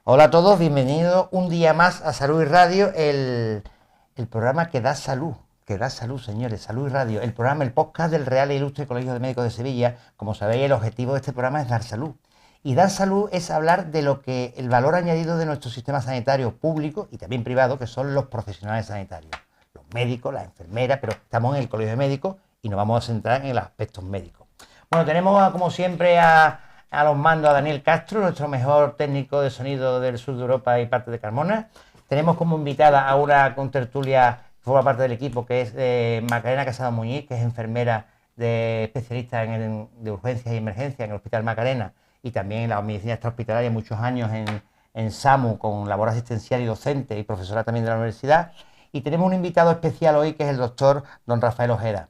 Hola a todos, bienvenidos un día más a Salud y Radio, el programa que da salud, señores, Salud y Radio, el programa, el podcast del Real e Ilustre Colegio de Médicos de Sevilla. Como sabéis, el objetivo de este programa es dar salud. Y dar salud es hablar de lo que el valor añadido de nuestro sistema sanitario público y también privado, que son los profesionales sanitarios, los médicos, las enfermeras, pero estamos en el Colegio de Médicos y nos vamos a centrar en los aspectos médicos. Bueno, tenemos como siempre a los mandos a Daniel Castro, nuestro mejor técnico de sonido del sur de Europa y parte de Carmona. Tenemos como invitada a una contertulia que forma parte del equipo, que es Macarena Casado Muñiz, que es enfermera especialista de urgencias y emergencias en el Hospital Macarena y también en la medicina extrahospitalaria, muchos años en SAMU con labor asistencial y docente y profesora también de la universidad. Y tenemos un invitado especial hoy que es el doctor don Rafael Ojeda.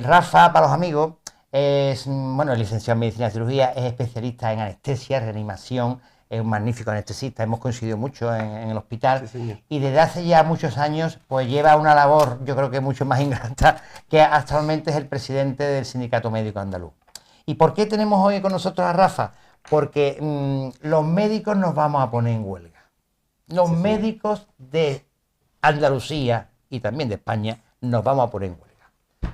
Rafa, para los amigos, es licenciado en Medicina y Cirugía, es especialista en anestesia, reanimación, es un magnífico anestesista, hemos coincidido mucho en el hospital, sí, y desde hace ya muchos años pues lleva una labor, yo creo que mucho más ingrata, que actualmente es el presidente del Sindicato Médico Andaluz. ¿Y por qué tenemos hoy con nosotros a Rafa? Porque los médicos nos vamos a poner en huelga. Los médicos de Andalucía y también de España nos vamos a poner en huelga.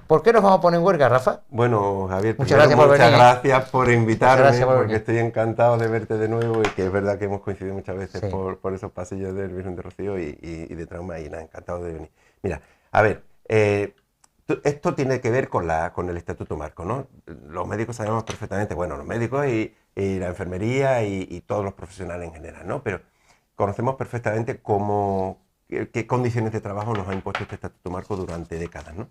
¿Por qué nos vamos a poner en huelga, Rafa? Bueno, Javier, muchas gracias por invitarme, porque estoy encantado de verte de nuevo y que es verdad que hemos coincidido muchas veces por esos pasillos del Virgen de Rocío y de Trauma y nada, encantado de venir. Mira, a ver, esto tiene que ver con el Estatuto Marco, ¿no? Los médicos sabemos perfectamente, bueno, los médicos y la enfermería y todos los profesionales en general, ¿no? Pero conocemos perfectamente qué condiciones de trabajo nos ha impuesto este Estatuto Marco durante décadas, ¿no?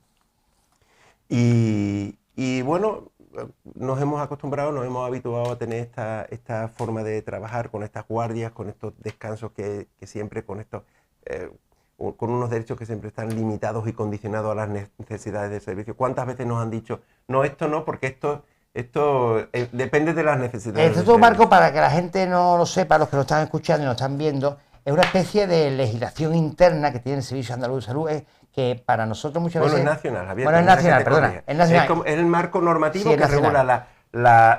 Y bueno, nos hemos acostumbrado, nos hemos habituado a tener esta forma de trabajar con estas guardias, con estos descansos que siempre, con unos derechos que siempre están limitados y condicionados a las necesidades del servicio. ¿Cuántas veces nos han dicho, no, esto no, porque esto depende de las necesidades? El Estatuto Marco, para que la gente no lo sepa, los que lo están escuchando y lo están viendo, es una especie de legislación interna que tiene el Servicio Andaluz de Salud, que para nosotros muchas veces... Bueno, es nacional, Javier. Bueno, es nacional, perdona. Es nacional. Es el marco normativo que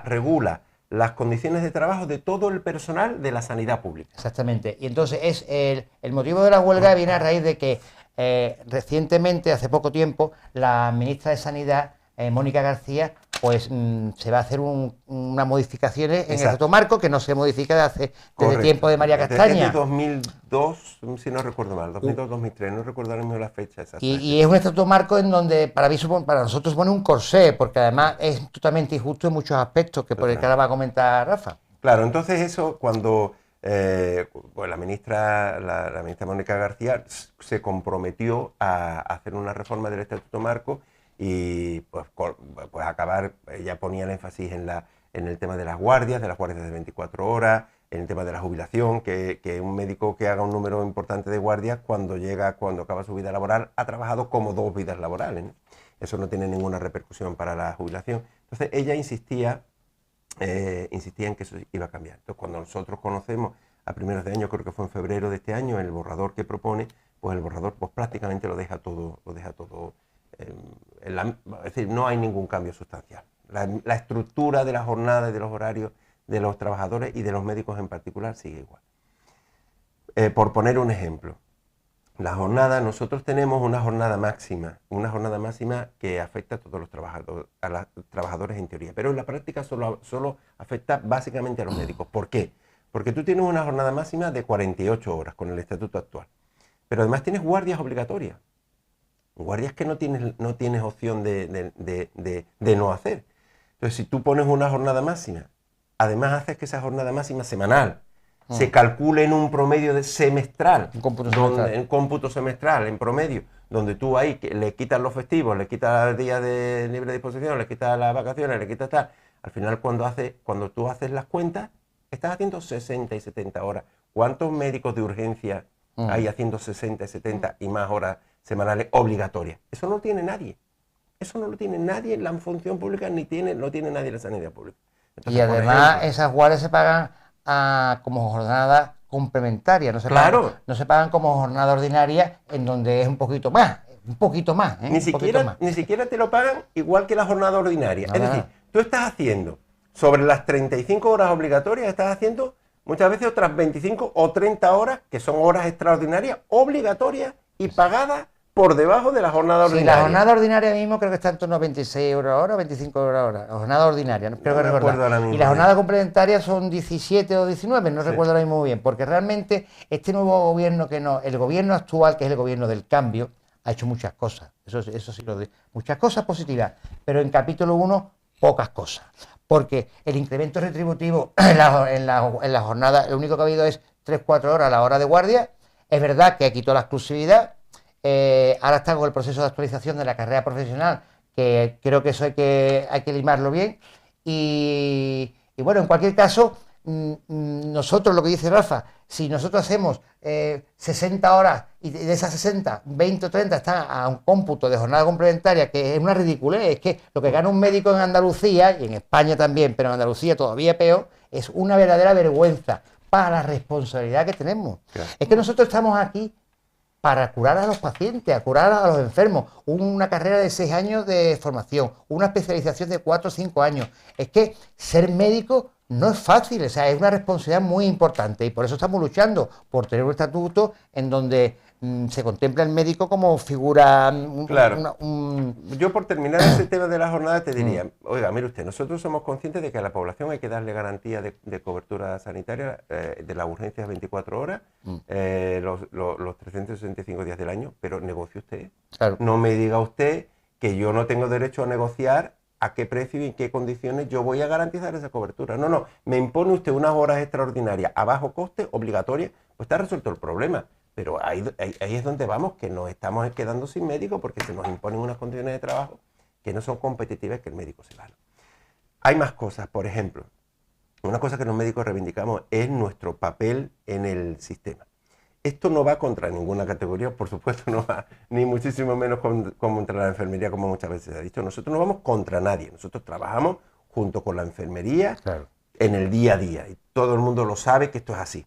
regula las condiciones de trabajo de todo el personal de la sanidad pública. Exactamente. Y entonces el motivo de la huelga viene a raíz de que recientemente, hace poco tiempo, la ministra de Sanidad, Mónica García, pues se va a hacer unas modificaciones en el Estatuto Marco que no se modifica desde tiempo de María Castaña. Desde 2002, si no recuerdo mal, 2002-2003, no recuerdo ahora mismo la fecha exacta. Y es un Estatuto Marco en donde para nosotros supone un corsé, porque además es totalmente injusto en muchos aspectos, que por el que ahora va a comentar Rafa. Claro, entonces eso cuando pues la ministra Mónica García se comprometió a hacer una reforma del Estatuto Marco y pues acabar, ella ponía el énfasis en el tema de las guardias de 24 horas, en el tema de la jubilación, que un médico que haga un número importante de guardias cuando acaba su vida laboral ha trabajado como 2 vidas laborales, ¿no? Eso no tiene ninguna repercusión para la jubilación. Entonces ella insistía en que eso iba a cambiar. Entonces cuando nosotros conocemos a primeros de año, creo que fue en febrero de este año, el borrador que propone, pues el borrador pues prácticamente lo deja todo es decir, no hay ningún cambio sustancial. La estructura de la jornada y de los horarios de los trabajadores y de los médicos en particular sigue igual. Por poner un ejemplo, la jornada, nosotros tenemos una jornada máxima que afecta a todos los trabajadores en teoría, pero en la práctica solo afecta básicamente a los médicos. ¿Por qué? Porque tú tienes una jornada máxima de 48 horas con el estatuto actual, pero además tienes guardias obligatorias. Guardias que no tienes opción de no hacer. Entonces, si tú pones una jornada máxima, además haces que esa jornada máxima semanal se calcule en un promedio semestral, en cómputo semestral, en promedio, donde tú ahí le quitas los festivos, le quitas días de libre disposición, le quitas las vacaciones, le quitas tal. Al final, cuando tú haces las cuentas, estás haciendo 60 y 70 horas. ¿Cuántos médicos de urgencia hay haciendo 60 y 70 y más horas semanales obligatorias? Eso no lo tiene nadie. Eso no lo tiene nadie en la función pública, no tiene nadie en la sanidad pública. Entonces, y además esas guardias se pagan como jornada complementaria, no se pagan como jornada ordinaria, en donde es un poquito más. Ni siquiera te lo pagan igual que la jornada ordinaria. Es decir, tú estás haciendo, sobre las 35 horas obligatorias, estás haciendo muchas veces otras 25 o 30 horas, que son horas extraordinarias, obligatorias y pagadas por debajo de la jornada ordinaria. Sí, la jornada ordinaria mismo creo que está en torno a 26 euros ahora o 25 euros ahora. La jornada ordinaria, creo que recordar. Y la jornada complementaria son 17 o 19, no recuerdo ahora mismo muy bien, porque realmente este nuevo gobierno el gobierno actual, que es el gobierno del cambio, ha hecho muchas cosas. Eso sí lo digo. Muchas cosas positivas, pero en capítulo 1, pocas cosas. Porque el incremento retributivo en la jornada, lo único que ha habido es 3-4 horas a la hora de guardia. Es verdad que quitó la exclusividad. Ahora está con el proceso de actualización de la carrera profesional, que creo que eso hay que limarlo bien. Y bueno, en cualquier caso, nosotros, lo que dice Rafa, si nosotros hacemos 60 horas y de esas 60, 20 o 30 están a un cómputo de jornada complementaria, que es una ridiculez, es que lo que gana un médico en Andalucía, y en España también, pero en Andalucía todavía peor, es una verdadera vergüenza para la responsabilidad que tenemos. Claro. Es que nosotros estamos aquí para curar a los pacientes, a curar a los enfermos. Una carrera de 6 años de formación, una especialización de 4 o 5 años. Es que ser médico no es fácil, o sea, es una responsabilidad muy importante y por eso estamos luchando por tener un estatuto en donde se contempla el médico como figura... Claro. Yo, por terminar ese tema de la jornada, te diría, oiga, mire usted, nosotros somos conscientes de que a la población hay que darle garantía de cobertura sanitaria de las urgencias 24 horas, los 365 días del año, pero negocie usted. Claro. No me diga usted que yo no tengo derecho a negociar a qué precio y en qué condiciones yo voy a garantizar esa cobertura. No, me impone usted unas horas extraordinarias a bajo coste, obligatorias, pues está resuelto el problema. Pero ahí es donde vamos, que nos estamos quedando sin médicos porque se nos imponen unas condiciones de trabajo que no son competitivas, que el médico se gana. Hay más cosas, por ejemplo, una cosa que los médicos reivindicamos es nuestro papel en el sistema. Esto no va contra ninguna categoría, por supuesto no va ni muchísimo menos contra la enfermería, como muchas veces se ha dicho. Nosotros no vamos contra nadie, nosotros trabajamos junto con la enfermería en el día a día y todo el mundo lo sabe que esto es así.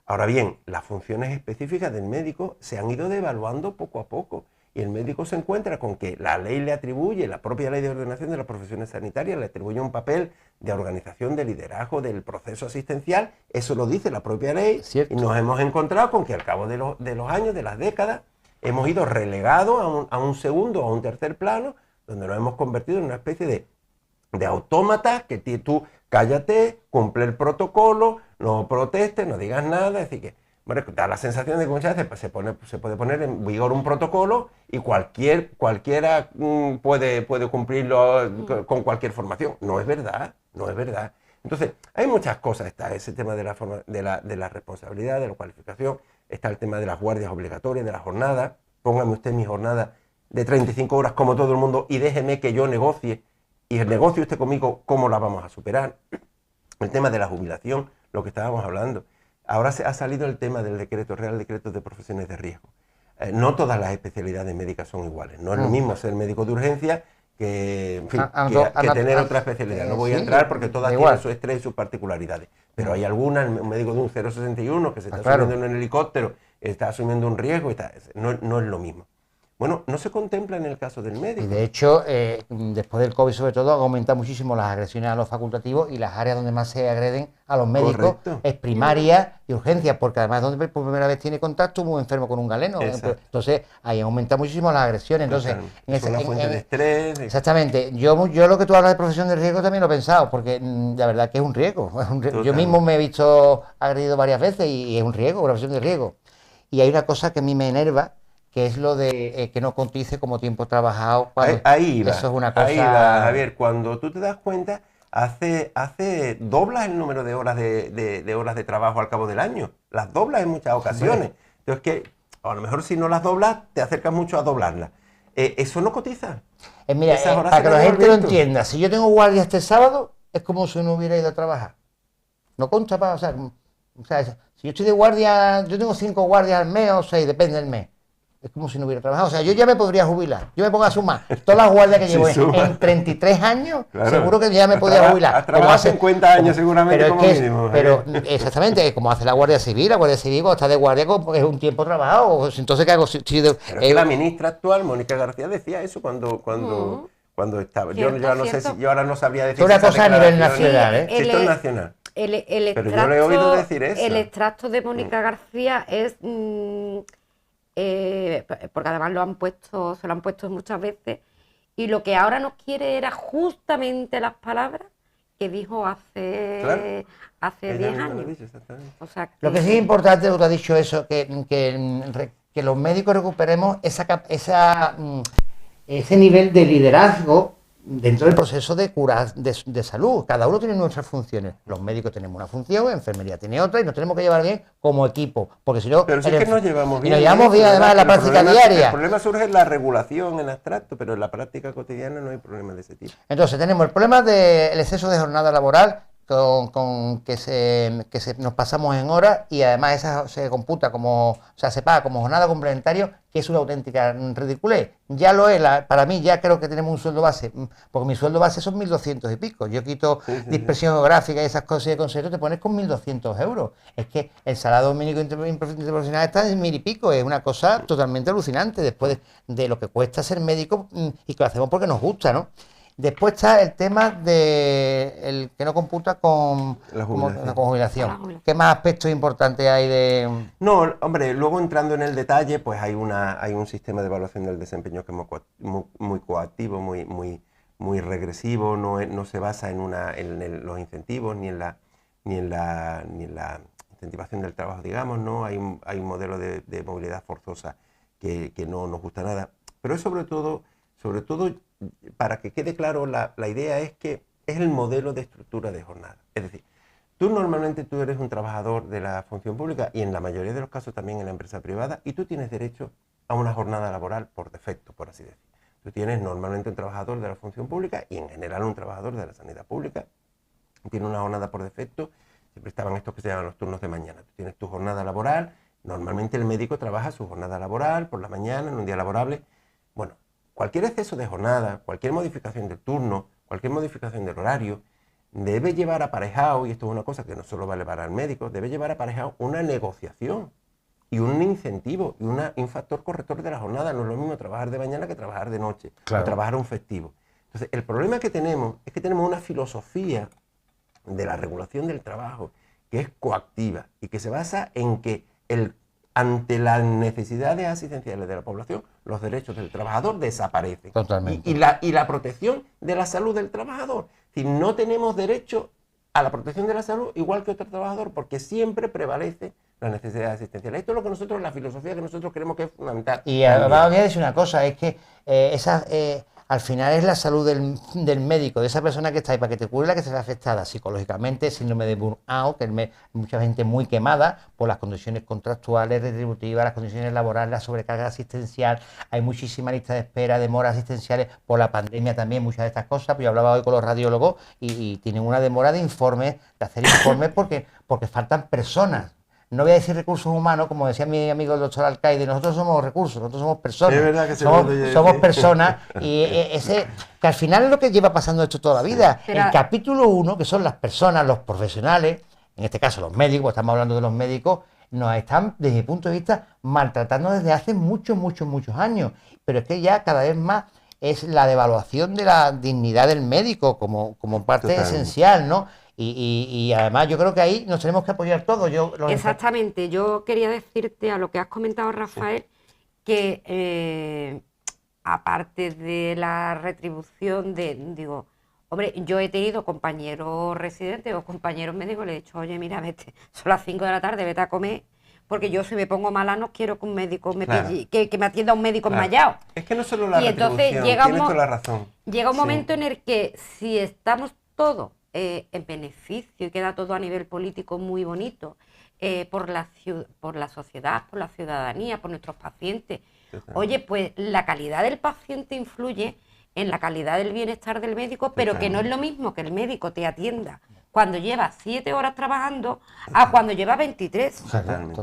Ahora bien, las funciones específicas del médico se han ido devaluando poco a poco y el médico se encuentra con que la ley le atribuye, la propia ley de ordenación de las profesiones sanitarias le atribuye un papel de organización, de liderazgo del proceso asistencial, eso lo dice la propia ley. Cierto. Y nos hemos encontrado con que al cabo de los años, de las décadas, hemos ido relegados a un segundo o a un tercer plano, donde nos hemos convertido en una especie de autómatas que tú cállate, cumple el protocolo, no protestes, no digas nada, es decir que bueno, da la sensación de que muchas veces se puede poner en vigor un protocolo y cualquiera puede cumplirlo con cualquier formación. No es verdad, no es verdad. Entonces, hay muchas cosas. Está ese tema de la responsabilidad, de la cualificación, está el tema de las guardias obligatorias, de la jornada. Póngame usted mi jornada de 35 horas como todo el mundo y déjeme que yo negocie y negocie usted conmigo cómo la vamos a superar. El tema de la jubilación, lo que estábamos hablando. Ahora ha salido el tema del Real Decreto de Profesiones de Riesgo. No todas las especialidades médicas son iguales. No es lo mismo ser médico de urgencia que tener otra especialidad. No voy a entrar porque todas tienen su estrés y sus particularidades. Pero hay algunas, un médico de un 061 que se está subiendo en un helicóptero, está asumiendo un riesgo, no es lo mismo. Bueno, no se contempla en el caso del médico. Y de hecho, después del COVID sobre todo, ha aumentado muchísimo las agresiones a los facultativos y las áreas donde más se agreden a los médicos es primaria y urgencia, porque además donde por primera vez tiene contacto un enfermo con un galeno. Entonces, ahí aumenta muchísimo las agresiones. Entonces, es una fuente de estrés. Exactamente. Yo lo que tú hablas de profesión de riesgo también lo he pensado, porque la verdad que es un riesgo. Yo mismo me he visto agredido varias veces y es un riesgo, una profesión de riesgo. Y hay una cosa que a mí me enerva, que es lo de que no cotice como tiempo trabajado. Ahí va, eso es una cosa... Ahí va, Javier, cuando tú te das cuenta, doblas el número de horas de horas de trabajo al cabo del año. Las doblas en muchas ocasiones. Entonces, que a lo mejor si no las doblas, te acercas mucho a doblarlas. Eso no cotiza. Mira, para que la gente lo entienda, si yo tengo guardia este sábado, es como si no hubiera ido a trabajar. No consta para... O sea, si yo estoy de guardia, yo tengo 5 guardias al mes o 6, depende del mes. Es como si no hubiera trabajado. O sea, yo ya me podría jubilar. Yo me pongo a sumar todas las guardias que llevo en 33 años, seguro que ya me podría jubilar. Has trabajado 50 años seguramente como mínimo. Pero exactamente, como hace la Guardia Civil cuando está de guardia es un tiempo trabajado. Entonces, ¿qué hago? Pero es que la ministra actual, Mónica García, decía eso cuando estaba. Yo ahora no sabría decir. Es una cosa a nivel nacional, Esto es nacional. Pero yo le he oído decir eso. El extracto de Mónica García es... porque además se lo han puesto muchas veces, y lo que ahora nos quiere era justamente las palabras que dijo hace 10 años. O sea, Lo que sí es importante, lo que ha dicho eso, que los médicos recuperemos ese nivel de liderazgo dentro del proceso de cura de salud. Cada uno tiene nuestras funciones. Los médicos tenemos una función, enfermería tiene otra, y nos tenemos que llevar bien como equipo, porque si no... Pero si es que nos llevamos bien. Y nos llevamos bien además en la práctica diaria. El problema surge en la regulación, en abstracto, pero en la práctica cotidiana no hay problema de ese tipo. Entonces tenemos el problema del exceso de jornada laboral, con que nos pasamos en horas, y además esa se computa se paga como jornada complementaria, que es una auténtica ridiculez. Ya lo es, para mí ya creo que tenemos un sueldo base, porque mi sueldo base son 1.200 y pico. Yo quito dispersión geográfica y esas cosas de concepto, te pones con 1.200 euros. Es que el salario mínimo interprofesional está en 1.000 y pico, es una cosa totalmente alucinante después de lo que cuesta ser médico, y que lo hacemos porque nos gusta, ¿no? Después está el tema de el que no computa con la jubilación. ¿Qué más aspectos importantes hay de...? No, hombre, luego entrando en el detalle, pues hay un sistema de evaluación del desempeño que es muy coactivo, muy regresivo, no se basa en los incentivos ni en la incentivación del trabajo, digamos, ¿no? Hay un modelo de movilidad forzosa que no nos gusta nada. Pero es sobre todo, para que quede claro, la idea es que es el modelo de estructura de jornada. Es decir, normalmente tú eres un trabajador de la función pública, y en la mayoría de los casos también en la empresa privada, y tú tienes derecho a una jornada laboral por defecto, por así decir. Tú tienes normalmente un trabajador de la función pública, y en general un trabajador de la sanidad pública, tiene una jornada por defecto. Siempre estaban estos que se llaman los turnos de mañana. Tú tienes tu jornada laboral. Normalmente el médico trabaja su jornada laboral por la mañana, en un día laborable. Bueno, cualquier exceso de jornada, cualquier modificación del turno, cualquier modificación del horario, debe llevar aparejado, y esto es una cosa que no solo vale para el médico, debe llevar aparejado una negociación y un incentivo y un factor corrector de la jornada. No es lo mismo trabajar de mañana que trabajar de noche, o trabajar un festivo. Entonces, el problema que tenemos es que tenemos una filosofía de la regulación del trabajo que es coactiva y que se basa en que ante las necesidades asistenciales de la población, los derechos del trabajador desaparecen. Totalmente. Y la protección de la salud del trabajador. Si no tenemos derecho a la protección de la salud igual que otro trabajador, porque siempre prevalece la necesidad asistencial. Esto es lo que nosotros, la filosofía que nosotros creemos que es fundamental. Y además voy a decir una cosa, es que al final es la salud del médico, de esa persona que está ahí, para que te cure la que se ve afectada psicológicamente, síndrome de burnout, que mucha gente muy quemada por las condiciones contractuales, retributivas, las condiciones laborales, la sobrecarga asistencial. Hay muchísima lista de espera, demoras asistenciales por la pandemia también, muchas de estas cosas. Pues yo hablaba hoy con los radiólogos y tienen una demora de informes, de hacer informes porque faltan personas. No voy a decir recursos humanos, como decía mi amigo el doctor Alcaide, nosotros somos recursos, nosotros somos personas. Es verdad que somos personas, y que al final es lo que lleva pasando esto toda la vida. Pero el capítulo 1, que son las personas, los profesionales, en este caso los médicos, estamos hablando de los médicos, nos están, desde mi punto de vista, maltratando desde hace muchos años. Pero es que ya cada vez más es la devaluación de la dignidad del médico como parte esencial, ¿no? Y además yo creo que ahí nos tenemos que apoyar todos. Exactamente, yo quería decirte a lo que has comentado, Rafael, que aparte de la retribución digo, hombre, yo he tenido compañeros residentes o compañeros médicos, le he dicho, oye, mira, vete, son las 5 de la tarde, vete a comer, porque yo si me pongo mala no quiero que un médico me pille, que me atienda un médico enmayado. Es que no solo la retribución, entonces tienes toda la razón. Llega un momento en el que si estamos todos en beneficio y queda todo a nivel político muy bonito, por la sociedad, por la ciudadanía, por nuestros pacientes. Oye, pues la calidad del paciente influye en la calidad del bienestar del médico, pero que no es lo mismo que el médico te atienda cuando lleva 7 horas trabajando a cuando lleva 23. Totalmente.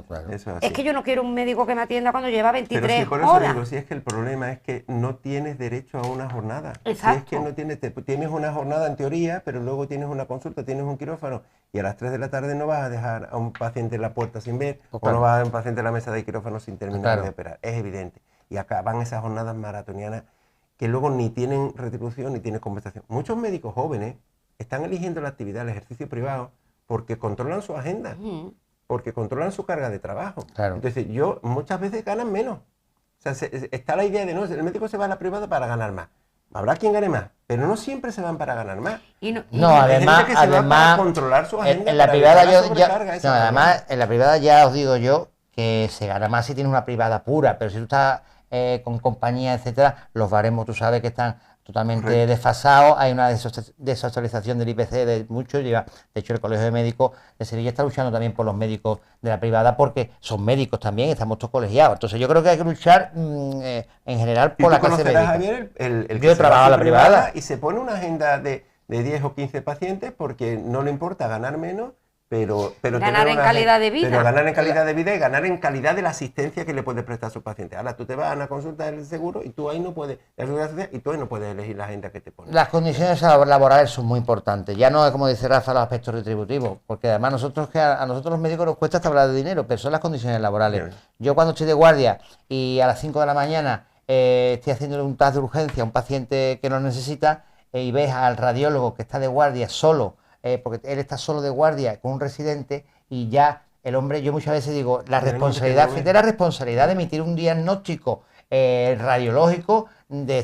Es que yo no quiero un médico que me atienda cuando lleva 23 Pero si por eso horas. digo, si es que el problema es que no tienes derecho a una jornada. Exacto. Si es que no tienes una jornada en teoría, pero luego tienes una consulta, tienes un quirófano, y a las 3 de la tarde no vas a dejar a un paciente en la puerta sin ver, o no vas a dejar a un paciente en la mesa de quirófano sin terminar de operar. Es evidente. Y acá van esas jornadas maratonianas que luego ni tienen retribución ni tienen compensación. Muchos médicos jóvenes están eligiendo la actividad, el ejercicio privado, porque controlan su agenda, porque controlan su carga de trabajo. Claro. Entonces, muchas veces ganan menos. O sea, está la idea de, no, el médico se va a la privada para ganar más. Habrá quien gane más, pero no siempre se van para ganar más. No, además, que se va para controlar su agenda, en la para privada evitar la sobrecarga, además, en la privada ya os digo yo que se gana más si tienes una privada pura, pero si tú estás con compañía, etcétera, los baremos, tú sabes que están totalmente desfasados, hay una desactualización del IPC de muchos, de hecho el Colegio de Médicos de Sevilla está luchando también por los médicos de la privada porque son médicos también, estamos todos colegiados, entonces yo creo que hay que luchar en general por la clase médica. Javier, el yo he trabajado en la privada y se pone una agenda de 10 o 15 pacientes porque no le importa ganar menos, pero ganar en calidad de vida. Pero ganar en calidad de vida y ganar en calidad de la asistencia que le puede prestar a su paciente. Ahora tú te vas a una consulta del seguro y tú ahí no puedes, elegir la agenda que te pone. Las condiciones laborales son muy importantes. Ya no es como dice Rafa los aspectos retributivos, porque además a nosotros los médicos nos cuesta hasta hablar de dinero, pero son las condiciones laborales. Bien. Yo cuando estoy de guardia y a las 5 de la mañana estoy haciéndole un TAC de urgencia a un paciente que no necesita y ves al radiólogo que está de guardia solo, porque él está solo de guardia con un residente y ya el hombre, yo muchas veces digo, la responsabilidad de emitir un diagnóstico radiológico de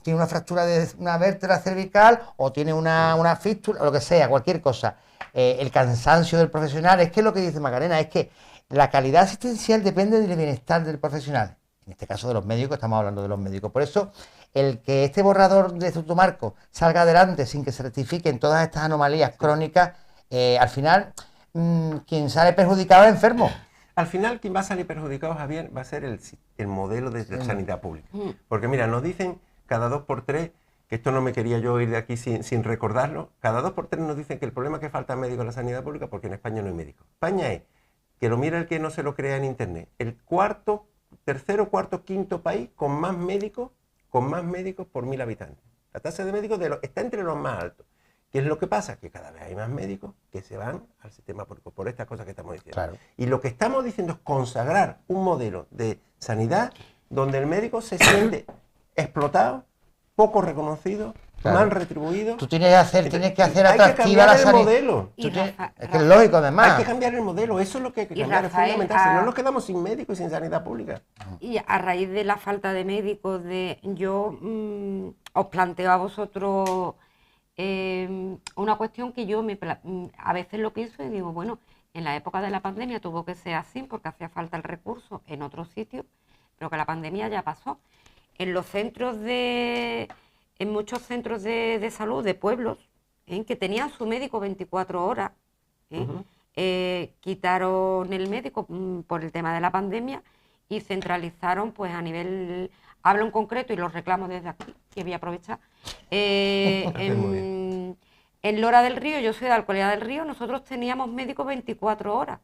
tiene una fractura de una vértebra cervical o tiene una fístula, o lo que sea, cualquier cosa. El cansancio del profesional, es que lo que dice Macarena, es que la calidad asistencial depende del bienestar del profesional. En este caso de los médicos, estamos hablando de los médicos. Por eso, el que este borrador de Sotomarco salga adelante sin que se rectifiquen todas estas anomalías crónicas, al final, quien sale perjudicado es enfermo. Al final, quien va a salir perjudicado, Javier, va a ser el modelo de sanidad pública. Porque mira, nos dicen cada 2x3, que esto no me quería yo ir de aquí sin recordarlo, cada 2x3 nos dicen que el problema es que falta médicos en la sanidad pública porque en España no hay médicos. España es, que lo mira el que no se lo crea en internet, el tercero, cuarto, quinto país con más médicos por 1000 habitantes. La tasa de médicos está entre los más altos. ¿Qué es lo que pasa? Que cada vez hay más médicos que se van al sistema público por estas cosas que estamos diciendo. Claro. Y lo que estamos diciendo es consagrar un modelo de sanidad donde el médico se siente explotado, poco reconocido, mal retribuido. Tú tienes que hacer atractiva la sanidad. Modelo. Es que es lógico, además. Hay que cambiar el modelo, eso es lo que hay que cambiar, es fundamental. Si no nos quedamos sin médicos y sin sanidad pública. Y a raíz de la falta de médicos, yo os planteo a vosotros una cuestión que yo a veces lo pienso y digo, bueno, en la época de la pandemia tuvo que ser así porque hacía falta el recurso en otros sitios, pero que la pandemia ya pasó. En muchos centros de salud de pueblos, que tenían su médico 24 horas, quitaron el médico por el tema de la pandemia y centralizaron pues a nivel, hablo en concreto y los reclamo desde aquí, que voy a aprovechar, en Lora del Río, yo soy de Alcolea del Río, nosotros teníamos médicos 24 horas.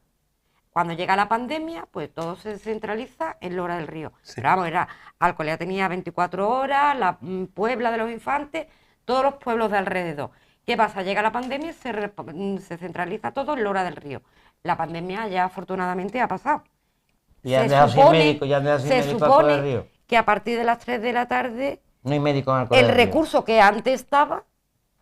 Cuando llega la pandemia, pues todo se centraliza en Lora del Río. Sí. Pero vamos, Alcolea tenía 24 horas, la Puebla de los Infantes, todos los pueblos de alrededor. ¿Qué pasa? Llega la pandemia y se centraliza todo en Lora del Río. La pandemia ya afortunadamente ha pasado. Ya han dejado sin médico, se supone que a partir de las 3 de la tarde no hay médico en Alcolea. El recurso que antes estaba,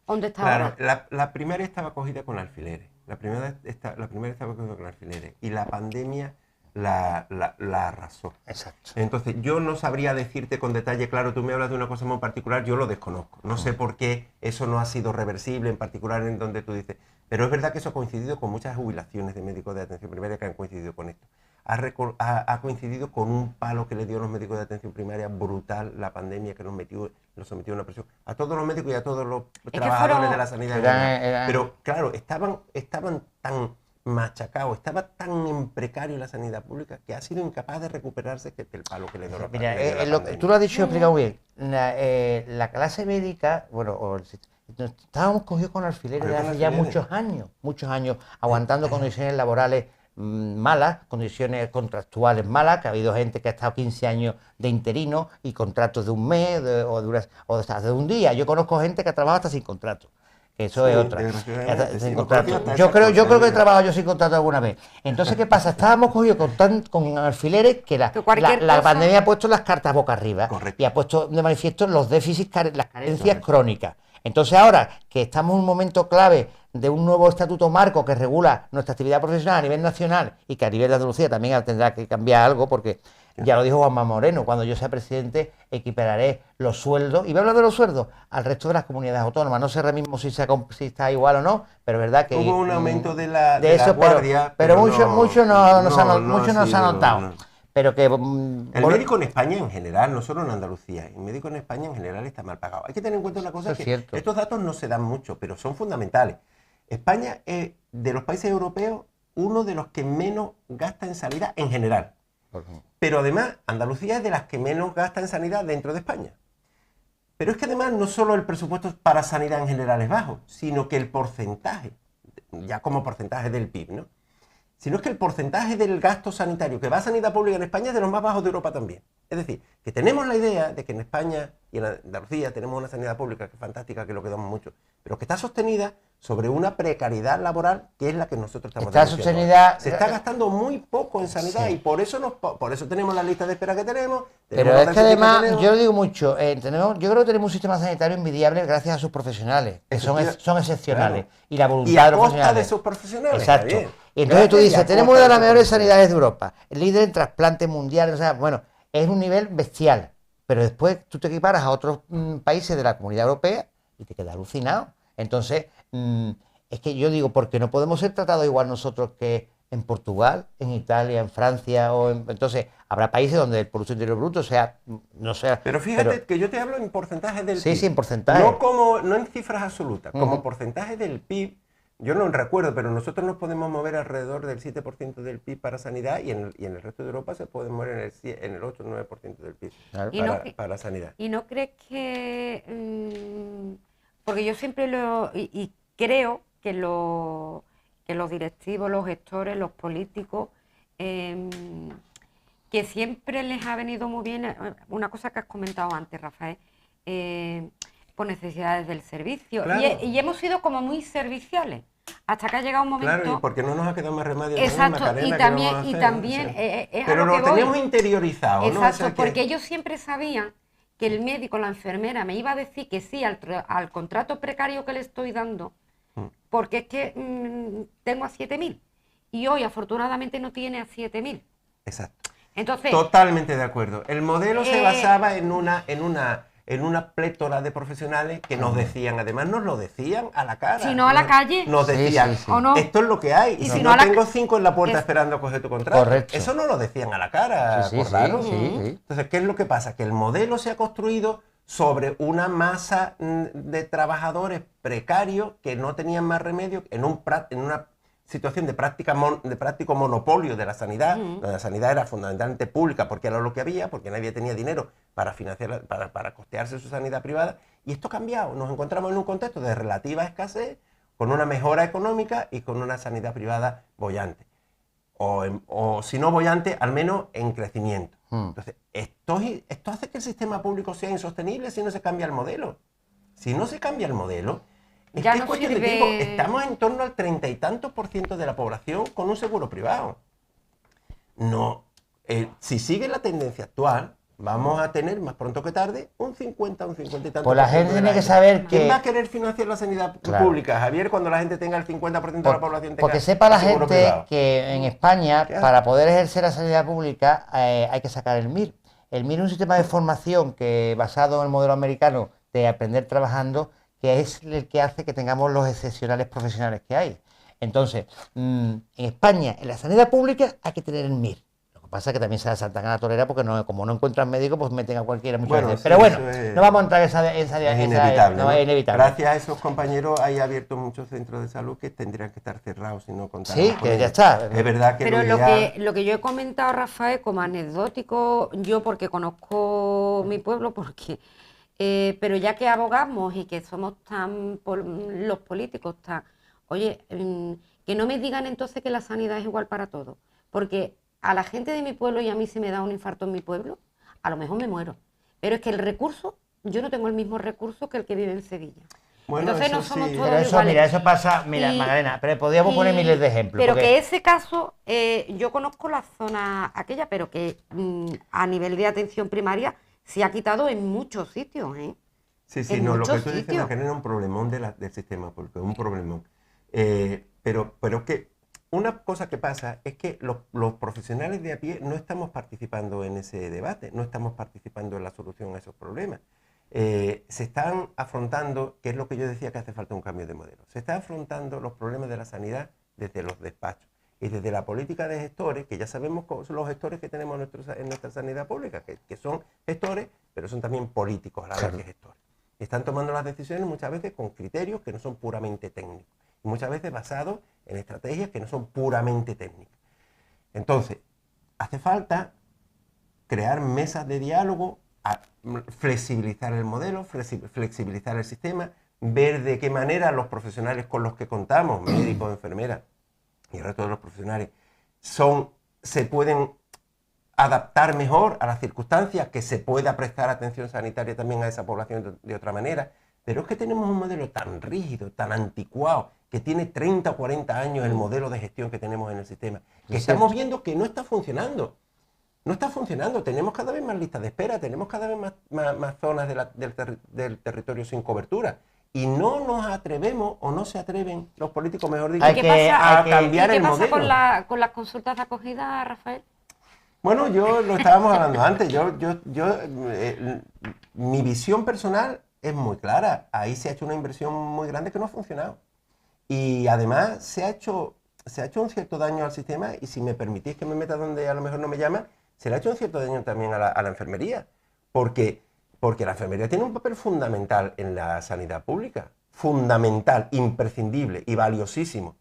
¿dónde estaba? Claro, la primaria estaba cogida con alfileres. La primera estaba cogida con alfileres. Y la pandemia la arrasó. Exacto. Entonces, yo no sabría decirte con detalle, claro, tú me hablas de una cosa muy particular, yo lo desconozco. No sé por qué eso no ha sido reversible, en particular en donde tú dices. Pero es verdad que eso ha coincidido con muchas jubilaciones de médicos de atención primaria que han coincidido con esto. Ha coincidido con un palo que le dio a los médicos de atención primaria brutal la pandemia, que nos sometió a una presión a todos los médicos y a todos los trabajadores de la sanidad. Pero claro, estaban tan machacados, estaba tan en precario la sanidad pública que ha sido incapaz de recuperarse que el palo que le dio la pandemia. Tú lo has dicho y explicado bien. La clase médica, estábamos cogidos con alfileres de hace ya muchos años, aguantando condiciones laborales malas, condiciones contractuales malas, que ha habido gente que ha estado 15 años de interino y contratos de un mes o de un día. Yo conozco gente que ha trabajado hasta sin contrato. Eso es otra. Sin contrato. Yo creo que he trabajado yo sin contrato alguna vez. Entonces, ¿qué pasa? Estábamos cogidos con alfileres que la pandemia ha puesto las cartas boca arriba. Correcto. Y ha puesto de manifiesto los déficits, las carencias crónicas. Entonces ahora que estamos en un momento clave de un nuevo estatuto marco que regula nuestra actividad profesional a nivel nacional y que a nivel de Andalucía también tendrá que cambiar algo porque ya lo dijo Juanma Moreno, cuando yo sea presidente equipararé los sueldos, y voy a hablar de los sueldos, al resto de las comunidades autónomas. No sé ahora mismo si está igual o no, pero es verdad que... Hubo un aumento de eso, la guardia, pero mucho no se ha notado. No. Pero que... El médico en España en general, no solo en Andalucía, el médico en España en general está mal pagado. Hay que tener en cuenta una cosa, Eso es cierto. estos datos no se dan mucho, pero son fundamentales. España es, de los países europeos, uno de los que menos gasta en sanidad en general. Pero además, Andalucía es de las que menos gasta en sanidad dentro de España. Pero es que además no solo el presupuesto para sanidad en general es bajo, sino que el porcentaje, ya como porcentaje del PIB, ¿no? Sino es que el porcentaje del gasto sanitario que va a sanidad pública en España es de los más bajos de Europa también. Es decir, que tenemos la idea de que en España y en Andalucía tenemos una sanidad pública que es fantástica, que lo quedamos mucho, pero que está sostenida sobre una precariedad laboral que es la que nosotros estamos denunciando. Sostenida... Se está gastando muy poco en sanidad, sí. Y por eso tenemos la lista de espera que tenemos. Pero es que además, yo lo digo mucho, yo creo que tenemos un sistema sanitario envidiable gracias a sus profesionales, que son excepcionales, claro. Y la voluntad de los profesionales. De sus profesionales. Exacto. Y entonces tú dices, tenemos una de las mejores sanidades de Europa, el líder en trasplantes mundiales, o sea, bueno, es un nivel bestial, pero después tú te equiparas a otros países de la Comunidad Europea y te quedas alucinado. Entonces, es que yo digo, ¿por qué no podemos ser tratados igual nosotros que en Portugal, en Italia, en Francia? Entonces, habrá países donde el Producto Interior Bruto sea, no sea... Pero fíjate que yo te hablo en porcentajes del PIB. Sí, en porcentaje. No en cifras absolutas, como porcentaje del PIB. Yo no recuerdo, pero nosotros nos podemos mover alrededor del 7% del PIB para sanidad y en el resto de Europa se puede mover en el 8 o 9% del PIB para sanidad. ¿Y no crees que...? Porque yo siempre y creo que los directivos, los gestores, los políticos, que siempre les ha venido muy bien, una cosa que has comentado antes, Rafael, por necesidades del servicio. Claro. Y hemos sido como muy serviciales. Hasta que ha llegado un momento... Claro, y porque no nos ha quedado más remedio. Exacto, Macarena, y también pero lo teníamos interiorizado, exacto, ¿no? O sea, porque ellos siempre sabían que el médico, la enfermera, me iba a decir que sí al contrato precario que le estoy dando, porque es que tengo a 7.000, y hoy afortunadamente no tiene a 7.000. Exacto. Entonces... Totalmente de acuerdo. El modelo se basaba en una plétora de profesionales que nos decían, además nos lo decían a la cara. Si no a la calle. Nos decían, sí. ¿O no? Esto es lo que hay. Y si no tengo 5 en la puerta esperando a coger tu contrato. Correcto. Eso no lo decían a la cara, Sí. Entonces, ¿qué es lo que pasa? Que el modelo se ha construido sobre una masa de trabajadores precarios que no tenían más remedio en una situación de práctico monopolio de la sanidad, donde la sanidad era fundamentalmente pública porque era lo que había, porque nadie tenía dinero para financiar, para costearse su sanidad privada, y esto ha cambiado. Nos encontramos en un contexto de relativa escasez, con una mejora económica y con una sanidad privada boyante. O si no boyante, al menos en crecimiento. Entonces, esto hace que el sistema público sea insostenible si no se cambia el modelo. Si no se cambia el modelo, es cuestión de tiempo. Estamos en torno al 30 y tantos % de la población con un seguro privado. No, si sigue la tendencia actual, vamos a tener más pronto que tarde un 50 y tanto. Pues la gente tiene que saber que... ¿Quién va a querer financiar la sanidad pública, Javier, cuando la gente tenga el 50% de la población? Porque sepa la gente privado? Que en España, para poder ejercer la sanidad pública, hay que sacar el MIR. El MIR es un sistema de formación que, basado en el modelo americano de aprender trabajando, que es el que hace que tengamos los excepcionales profesionales que hay. Entonces, en España, en la sanidad pública, hay que tener el MIR. Lo que pasa es que también se saltan a la torera porque como no encuentran médico, pues meten a cualquiera muchas veces. Pero bueno, no vamos a entrar en esa es inevitable. No, es inevitable. Gracias a esos compañeros hay abiertos muchos centros de salud que tendrían que estar cerrados si no contáramos Sí, que ya está. Es verdad que... Pero lo que yo he comentado, Rafael, como anecdótico, yo porque conozco mi pueblo, porque... pero ya que abogamos y que somos los políticos tan... Oye, que no me digan entonces que la sanidad es igual para todos. Porque a la gente de mi pueblo y a mí si me da un infarto en mi pueblo, a lo mejor me muero. Pero es que el recurso, yo no tengo el mismo recurso que el que vive en Sevilla. Bueno, entonces no somos todos pero eso, iguales. mira, eso pasa, Magdalena, pero podríamos poner miles de ejemplos. Pero porque... que ese caso, yo conozco la zona aquella, pero que a nivel de atención primaria se ha quitado en muchos sitios, ¿eh? Sí, sí, en no, lo que muchos tú dices, sitios. Macarena, es un problemón del sistema público, es un problemón. Pero que una cosa que pasa es que los profesionales de a pie no estamos participando en ese debate, no estamos participando en la solución a esos problemas. Se están afrontando, que es lo que yo decía que hace falta un cambio de modelo, se están afrontando los problemas de la sanidad desde los despachos y desde la política de gestores, que ya sabemos son los gestores que tenemos en nuestra sanidad pública, que son gestores, pero son también políticos a la vez que gestores. Están tomando las decisiones muchas veces con criterios que no son puramente técnicos, y muchas veces basados en estrategias que no son puramente técnicas. Entonces, hace falta crear mesas de diálogo, flexibilizar el modelo, flexibilizar el sistema, ver de qué manera los profesionales con los que contamos, médicos, enfermeras y el resto de los profesionales, se pueden adaptar mejor a las circunstancias, que se pueda prestar atención sanitaria también a esa población de otra manera. Pero es que tenemos un modelo tan rígido, tan anticuado, que tiene 30 o 40 años el modelo de gestión que tenemos en el sistema, que estamos viendo que no está funcionando. No está funcionando, tenemos cada vez más listas de espera, tenemos cada vez más zonas del territorio sin cobertura. Y no nos atrevemos, o no se atreven los políticos, mejor dicho, Hay que- a cambiar el modelo. ¿Qué pasa con las consultas de acogida, Rafael? Bueno, yo lo estábamos hablando antes. Mi visión personal es muy clara. Ahí se ha hecho una inversión muy grande que no ha funcionado. Y además se ha hecho un cierto daño al sistema, y si me permitís que me meta donde a lo mejor no me llaman, se le ha hecho un cierto daño también a la enfermería. Porque la enfermería tiene un papel fundamental en la sanidad pública. Fundamental, imprescindible y valiosísimo.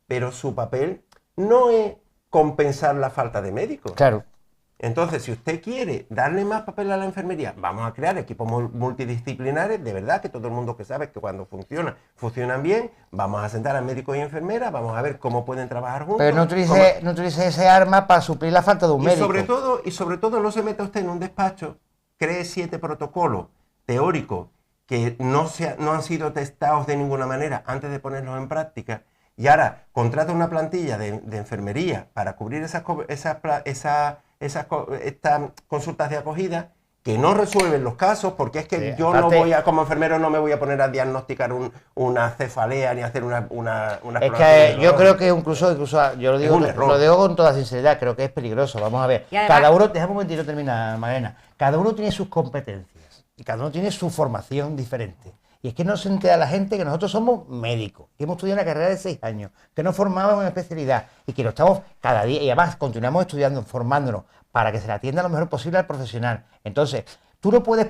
Pero su papel no es compensar la falta de médicos. Claro. Entonces, si usted quiere darle más papel a la enfermería, vamos a crear equipos multidisciplinares, de verdad, que todo el mundo que sabe que cuando funcionan bien, vamos a sentar a médicos y enfermeras, vamos a ver cómo pueden trabajar juntos. Pero no utilice ese arma para suplir la falta de un médico. Y sobre todo, no se meta usted en un despacho, cree 7 protocolos teóricos que no han sido testados de ninguna manera antes de ponerlos en práctica, y ahora contrata una plantilla de enfermería para cubrir estas consultas de acogida, que no resuelven los casos, porque es que Sí, yo aparte, como enfermero no me voy a poner a diagnosticar una cefalea ni a hacer una es que yo creo que incluso yo Es un error. lo digo con toda sinceridad, creo que es peligroso. Vamos a ver, Y además, cada uno, déjame un momentito terminar, Magdalena, cada uno tiene sus competencias y cada uno tiene su formación diferente. Y es que no se entera la gente que nosotros somos médicos, que hemos estudiado una carrera de 6 años, que nos formamos en una especialidad y que lo estamos cada día, y además continuamos estudiando, formándonos para que se le atienda lo mejor posible al profesional. Entonces, tú no puedes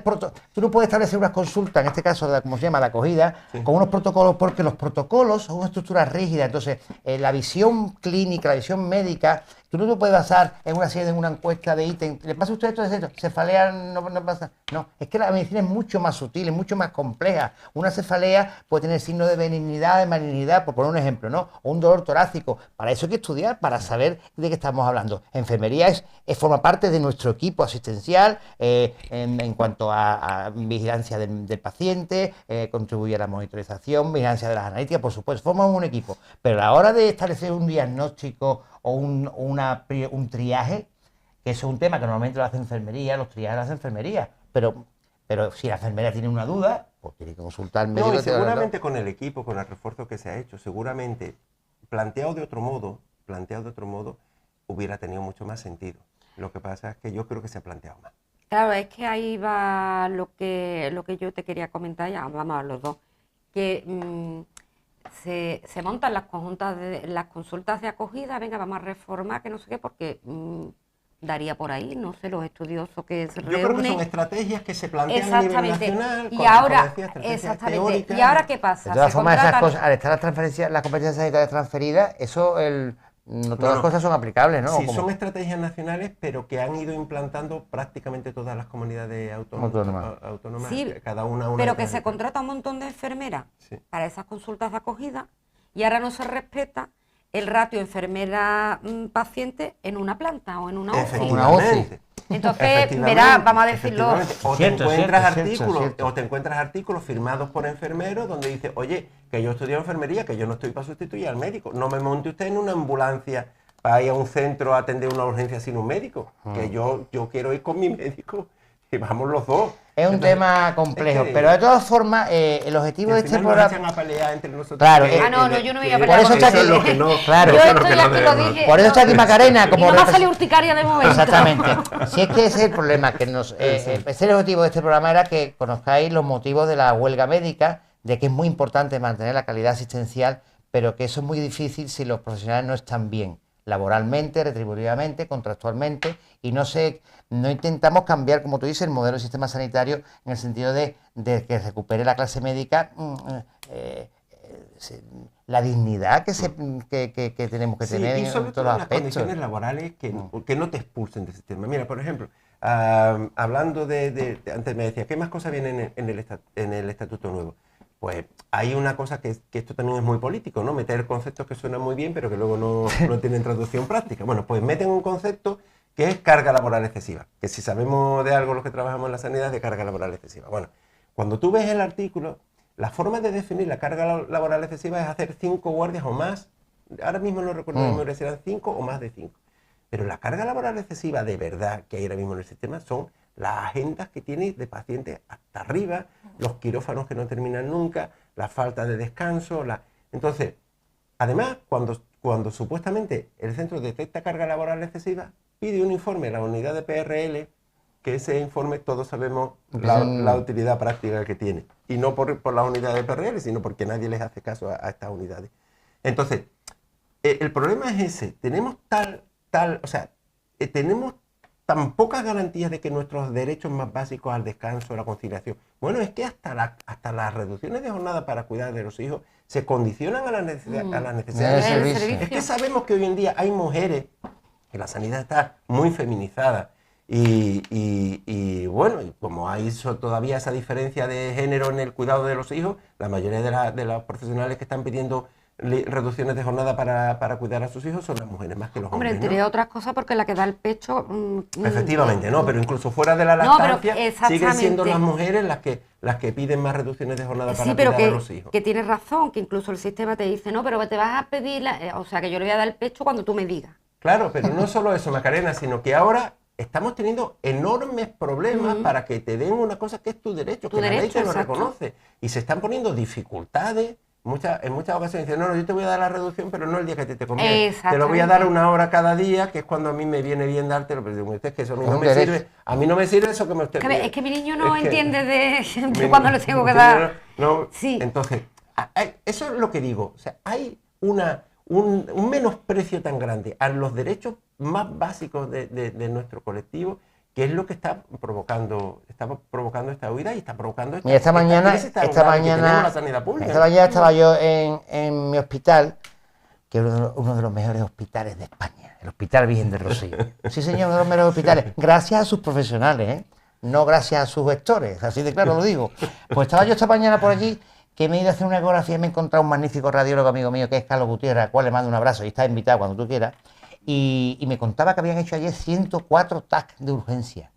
establecer unas consultas, en este caso, como se llama, la acogida, con unos protocolos, porque los protocolos son una estructura rígida. Entonces, la visión clínica, la visión médica, tú no te puedes basar en una encuesta de ítem. ¿Le pasa a usted esto? ¿Cefalea no pasa? No, es que la medicina es mucho más sutil, es mucho más compleja. Una cefalea puede tener signos de benignidad, de malignidad, por poner un ejemplo, ¿no? O un dolor torácico. Para eso hay que estudiar, para saber de qué estamos hablando. Enfermería forma parte de nuestro equipo asistencial en cuanto a vigilancia del paciente, contribuye a la monitorización, vigilancia de las analíticas, por supuesto, forman un equipo. Pero a la hora de establecer un diagnóstico o un triaje, que eso es un tema que normalmente lo hace enfermería, los triajes lo hace enfermería, pero si la enfermera tiene una duda, pues tiene que consultar al médico. No, y seguramente con el equipo, con el refuerzo que se ha hecho, seguramente planteado de otro modo, hubiera tenido mucho más sentido. Lo que pasa es que yo creo que se ha planteado más. Claro, es que ahí va lo que yo te quería comentar, ya vamos a los dos, que se montan las consultas de acogida, venga, vamos a reformar, que no sé qué, porque daría por ahí, no sé, los estudiosos que se reúnen. Yo creo que son estrategias que se plantean a nivel nacional. Y ahora, exactamente. ¿Y ahora qué pasa? De todas formas, esas cosas, al estar las competencias sanitarias transferidas, no todas las cosas son aplicables, ¿no? Sí, son estrategias nacionales, pero que han ido implantando prácticamente todas las comunidades autónomas, sí, cada una pero que se contrata un montón de enfermeras para esas consultas de acogida, y ahora no se respeta el ratio enfermera-paciente en una planta o en una UCI. Efectivamente. Entonces, verá, vamos a decirlo. O te encuentras artículos firmados por enfermeros donde dice, oye, que yo estudio enfermería, que yo no estoy para sustituir al médico. No me monte usted en una ambulancia para ir a un centro a atender una urgencia sin un médico. Que yo quiero ir con mi médico y vamos los dos. Es un tema complejo, pero de todas formas, el objetivo de este programa... Nos echan a pelear entre nosotros. Claro, no, yo no voy a por pelear. eso está aquí, es lo que no, claro, Yo eso es lo estoy que no aquí, lo debemos. dije. por eso está aquí Macarena. Y Como no me ha salido urticaria de momento. Exactamente. Si es que ese es el problema, que el objetivo de este programa era que conozcáis los motivos de la huelga médica, de que es muy importante mantener la calidad asistencial, pero que eso es muy difícil si los profesionales no están bien, laboralmente, retributivamente, contractualmente, y no intentamos cambiar, como tú dices, el modelo del sistema sanitario en el sentido de que recupere la clase médica la dignidad que tenemos que tener y en sobre todos todo los las aspectos. condiciones laborales que no te expulsen del sistema. Mira, por ejemplo, hablando antes me decía, ¿qué más cosas vienen en el Estatuto Nuevo? Pues hay una cosa que esto también es muy político, ¿no? Meter conceptos que suenan muy bien, pero que luego no tienen traducción práctica. Bueno, pues meten un concepto que es carga laboral excesiva, que si sabemos de algo los que trabajamos en la sanidad es de carga laboral excesiva. Bueno, cuando tú ves el artículo, la forma de definir la carga laboral excesiva es hacer 5 guardias o más. Ahora mismo no recuerdo de memoria si eran 5 o más de 5. Pero la carga laboral excesiva de verdad que hay ahora mismo en el sistema son las agendas que tiene de pacientes hasta arriba, los quirófanos que no terminan nunca, la falta de descanso. Entonces, además, cuando supuestamente el centro detecta carga laboral excesiva, pide un informe a la unidad de PRL, que ese informe todos sabemos la utilidad práctica que tiene. Y no por las unidades de PRL, sino porque nadie les hace caso a estas unidades. Entonces, el problema es ese. Tenemos tenemos tan pocas garantías de que nuestros derechos más básicos al descanso, a la conciliación... Bueno, es que hasta las reducciones de jornada para cuidar de los hijos se condicionan a las necesidades del servicio. Es que sabemos que hoy en día hay mujeres, que la sanidad está muy feminizada, y bueno, y como hay todavía esa diferencia de género en el cuidado de los hijos, la mayoría de los profesionales que están pidiendo reducciones de jornada para cuidar a sus hijos son las mujeres más que los Hombre, hombres, entre ¿no? otras cosas porque la que da el pecho... Efectivamente, no, pero incluso fuera de la No, pero lactancia siguen siendo exactamente. las mujeres las que piden más reducciones de jornada para Sí, pero cuidar a los hijos. que tienes razón, que incluso el sistema te dice, no, pero te vas a pedir, o sea, que yo le voy a dar el pecho cuando tú me digas. Claro, pero no solo eso, Macarena, sino que ahora estamos teniendo enormes problemas para que te den una cosa que es tu derecho, que la ley te lo reconoce. Y se están poniendo dificultades. En muchas ocasiones dicen, no, yo te voy a dar la reducción, pero no el día que te conviene. Te lo voy a dar 1 hora cada día, que es cuando a mí me viene bien dártelo, pero digo, es que eso a mí no me sirve. A mí no me sirve eso que me usted pide. Es que mi niño no entiende de cuándo le tengo que dar. Sí. Entonces, eso es lo que digo. O sea, hay un menosprecio tan grande a los derechos más básicos de nuestro colectivo, que es lo que está provocando esta huida y está provocando esta mañana estaba yo en mi hospital, que es uno de los mejores hospitales de España, el Hospital Virgen del Rocío. Sí, señor, uno de los mejores hospitales, gracias a sus profesionales, ¿eh? No gracias a sus gestores, así de claro lo digo. Pues estaba yo esta mañana por allí, que me he ido a hacer una ecografía y me he encontrado un magnífico radiólogo amigo mío, que es Carlos Gutiérrez, al cual le mando un abrazo y está invitado cuando tú quieras. Y me contaba que habían hecho ayer 104 TAC de urgencia.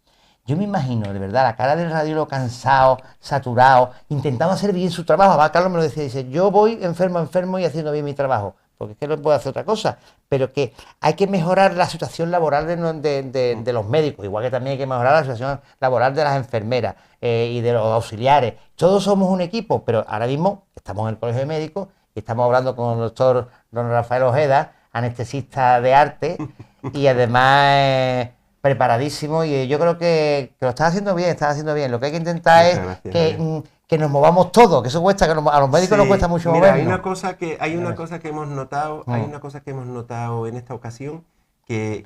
Yo me imagino, de verdad, la cara del radiólogo cansado, saturado, intentando hacer bien su trabajo. Carlos me lo decía, dice, yo voy enfermo y haciendo bien mi trabajo, porque es que no puedo hacer otra cosa. Pero que hay que mejorar la situación laboral de los médicos, igual que también hay que mejorar la situación laboral de las enfermeras y de los auxiliares. Todos somos un equipo, pero ahora mismo estamos en el Colegio de Médicos y estamos hablando con el doctor don Rafael Ojeda, anestesista de arte, y además preparadísimo, y yo creo que lo estás haciendo bien, Lo que hay que intentar es que nos movamos todos, que eso cuesta, que a los médicos nos cuesta mucho movernos. Hay una cosa que hemos notado, en esta ocasión que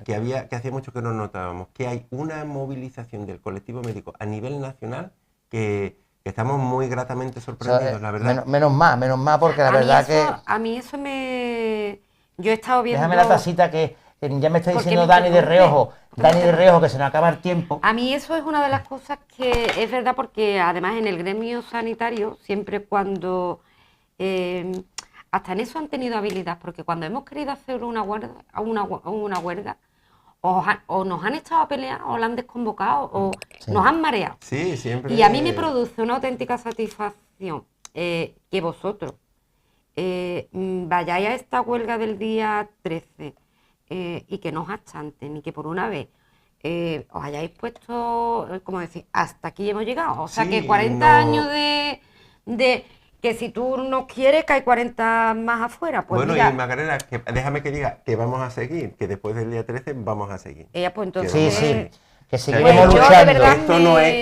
hacía mucho que no notábamos, que hay una movilización del colectivo médico a nivel nacional que estamos muy gratamente sorprendidos, la verdad. Menos mal, porque la verdad que... A mí eso me... Yo he estado viendo... Déjame la tacita que ya me está diciendo Dani de Reojo, que se nos acaba el tiempo. A mí eso es una de las cosas que es verdad, porque además en el gremio sanitario, siempre cuando... hasta en eso han tenido habilidad, porque cuando hemos querido hacer una huelga, o nos han echado a pelear, o la han desconvocado, o nos han mareado. Sí, siempre. Y a mí me produce una auténtica satisfacción que vosotros vayáis a esta huelga del día 13 y que no os achanten, y que por una vez os hayáis puesto, como decir, hasta aquí hemos llegado. O sea, Sí, que 40 no. años de que si tú no quieres que hay 40 más afuera, pues Bueno, mira, y Magdalena, déjame que diga que vamos a seguir, que después del día 13 vamos a seguir. ella pues entonces... Sí, vamos a sí, que sea, seguiremos pues yo de luchando. verdad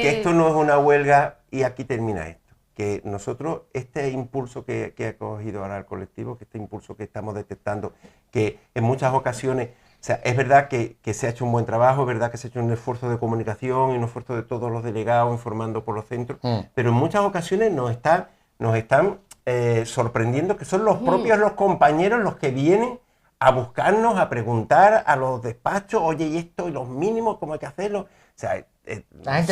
Que esto no es una huelga y aquí termina esto. Que nosotros, este impulso que ha cogido ahora el colectivo, que este impulso que estamos detectando, que en muchas ocasiones, o sea, es verdad que se ha hecho un buen trabajo, es verdad que se ha hecho un esfuerzo de comunicación y un esfuerzo de todos los delegados informando por los centros, pero en muchas ocasiones nos están sorprendiendo que son los propios los compañeros los que vienen a buscarnos, a preguntar a los despachos, oye, y esto, y los mínimos, ¿cómo hay que hacerlo? O sea, La gente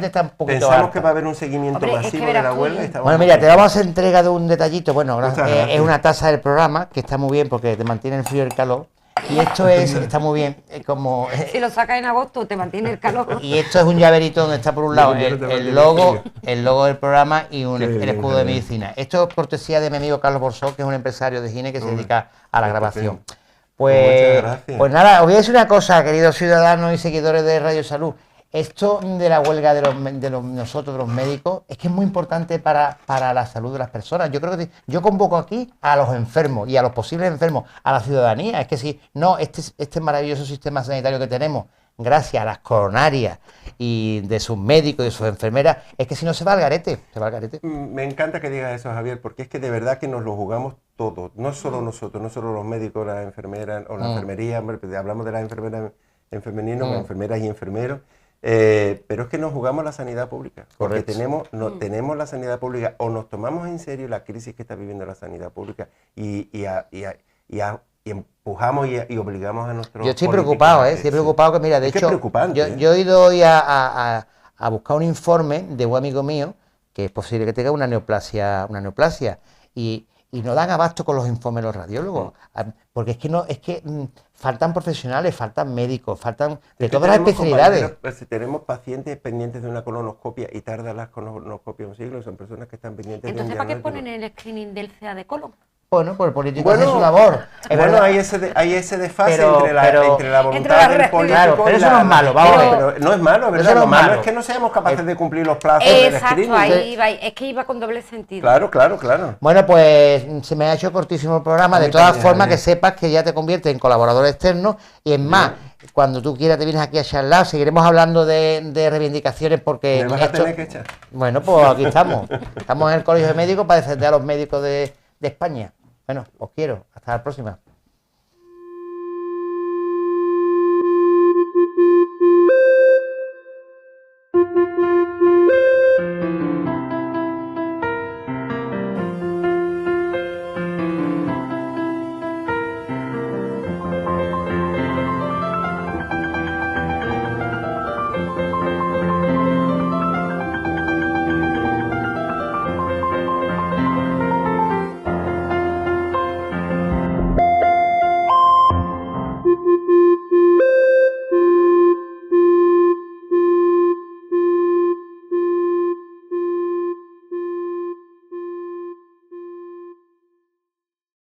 está un poquito pensamos harta. que va a haber un seguimiento Hombre, es que masivo de verás la tú. huelga. Y estamos Bueno, muy mira, te contentos. vamos a hacer entrega de un detallito. Bueno, Muchas gracias. es una taza del programa que está muy bien porque te mantiene el frío y el calor. Y esto está muy bien, como... Si lo sacas en agosto te mantiene el calor. Y esto es un llaverito donde está por un lado Yo no te el mantengo logo, frío. el logo del programa y Qué el bien, escudo de Javier. medicina. Esto es cortesía de mi amigo Carlos Borsó, que es un empresario de cine que se Hombre, dedica a la estupendo. grabación. Muchas Pues, gracias. pues nada, os voy a decir una cosa, queridos ciudadanos y seguidores de Radio Salud. Esto de la huelga nosotros, de los médicos, es que es muy importante para la salud de las personas. Yo creo que yo convoco aquí a los enfermos y a los posibles enfermos, a la ciudadanía. Es que si no, este maravilloso sistema sanitario que tenemos, gracias a las coronarias y de sus médicos y de sus enfermeras, es que si no se va al garete, se va al garete. Me encanta que digas eso, Javier, porque es que de verdad que nos lo jugamos todos, no solo nosotros, no solo los médicos, las enfermeras o la enfermería, hombre, pues hablamos de las enfermeras en femenino, las enfermeras y enfermeros, pero es que nos jugamos la sanidad pública, porque Correcto. tenemos la sanidad pública, o nos tomamos en serio la crisis que está viviendo la sanidad pública y empujamos y obligamos a nuestros Yo estoy políticos preocupado, a estoy preocupado que, mira, de Es que es hecho, preocupante, ¿eh? yo he ido hoy a buscar un informe de un amigo mío, que es posible que tenga una neoplasia, y no dan abasto con los informes de los radiólogos, porque es que faltan profesionales, faltan médicos, faltan de Es que todas las tenemos especialidades. compañeros, si tenemos pacientes pendientes de una colonoscopia y tardan las colonoscopias un siglo, son personas que están pendientes de Entonces, un ¿para qué diagnóstico. ponen el screening del CA de colon? Bueno, pues el político Bueno, hace su labor. Es Bueno, verdad. hay ese desfase Pero- entre la entre la voluntad del red- político Claro, pero y eso no es malo, vamos a ver. pero no es malo, ¿verdad? Eso no Lo es malo malo. es que no seamos capaces de cumplir los plazos del Exacto, screening. ahí iba, es que iba con doble sentido. Claro. Bueno, pues se me ha hecho cortísimo el programa. A mí De todas también, formas, Javier. que sepas que ya te conviertes en colaborador externo. Y es más, cuando tú quieras te vienes aquí a charlar. Seguiremos hablando de reivindicaciones porque... Me vas a tener que echar. Bueno, pues aquí estamos. Estamos en el Colegio de Médicos para defender a los médicos de España. Bueno, os quiero. Hasta la próxima.